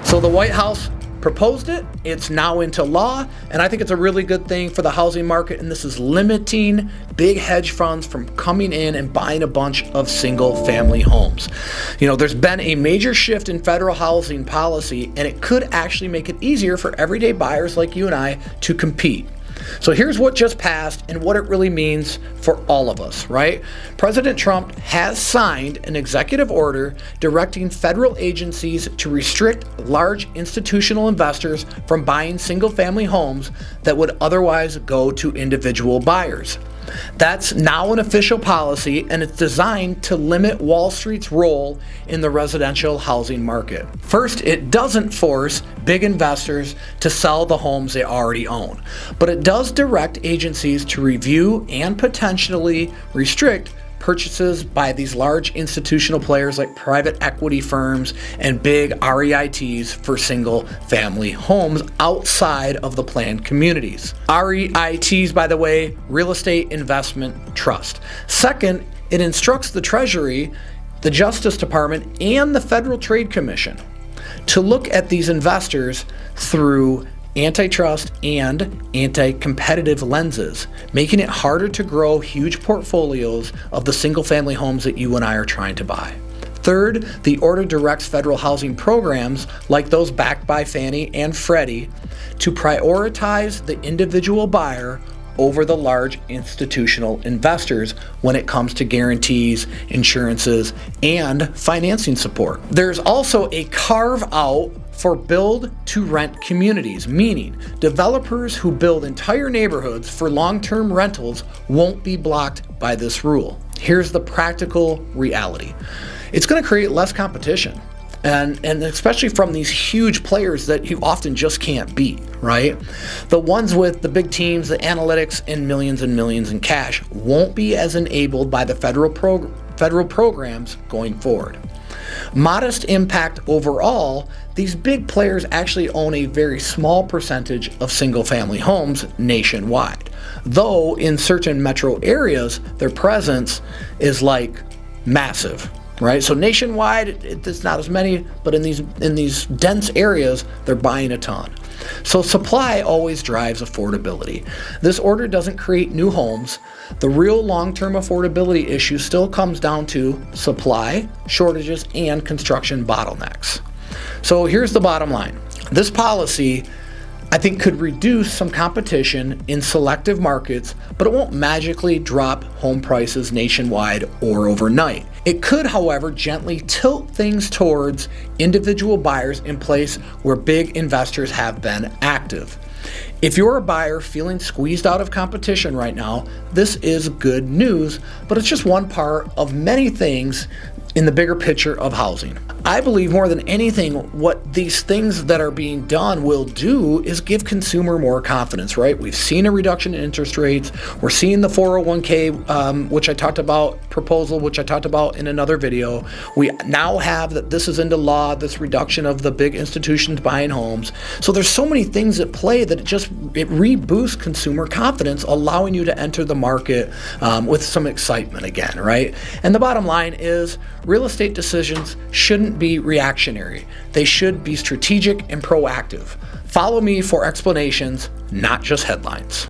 So the White House proposed it, it's now into law, and I think it's a really good thing for the housing market, and this is limiting big hedge funds from coming in and buying a bunch of single family homes. There's been a major shift in federal housing policy, and it could actually make it easier for everyday buyers like you and I to compete. So here's what just passed and what it really means for all of us, right? President Trump has signed an executive order directing federal agencies to restrict large institutional investors from buying single-family homes that would otherwise go to individual buyers. That's now an official policy, and it's designed to limit Wall Street's role in the residential housing market. First, it doesn't force big investors to sell the homes they already own, but it does direct agencies to review and potentially restrict purchases by these large institutional players like private equity firms and big REITs for single-family homes outside of the planned communities. REITs, by the way, Real Estate Investment Trust. Second, it instructs the Treasury, the Justice Department, and the Federal Trade Commission to look at these investors through antitrust and anti-competitive lenses, making it harder to grow huge portfolios of the single-family homes that you and I are trying to buy. Third, the order directs federal housing programs like those backed by Fannie and Freddie to prioritize the individual buyer over the large institutional investors when it comes to guarantees, insurances, and financing support. There's also a carve-out for build-to-rent communities, meaning developers who build entire neighborhoods for long-term rentals won't be blocked by this rule. Here's the practical reality. It's going to create less competition, and especially from these huge players that you often just can't beat, right? The ones with the big teams, the analytics, and millions in cash won't be as enabled by the federal programs going forward. Modest impact overall, these big players actually own a very small percentage of single-family homes nationwide. Though in certain metro areas, their presence is like massive, right? So nationwide, it's not as many, but in these dense areas, they're buying a ton. So supply always drives affordability. This order doesn't create new homes. The real long-term affordability issue still comes down to supply, shortages, and construction bottlenecks. So here's the bottom line. This policy, I think, could reduce some competition in selective markets, but it won't magically drop home prices nationwide or overnight. It could, however, gently tilt things towards individual buyers in place where big investors have been active. If you're a buyer feeling squeezed out of competition right now, this is good news, but it's just one part of many things in the bigger picture of housing. I believe more than anything, what these things that are being done will do is give consumer more confidence, right? We've seen a reduction in interest rates. We're seeing the 401k, which I talked about, proposal, which I talked about in another video. We now have that this is into law, this reduction of the big institutions buying homes. So there's so many things at play that it reboosts consumer confidence, allowing you to enter the market with some excitement again, right? And the bottom line is real estate decisions shouldn't be reactionary. They should be strategic and proactive. Follow me for explanations, not just headlines.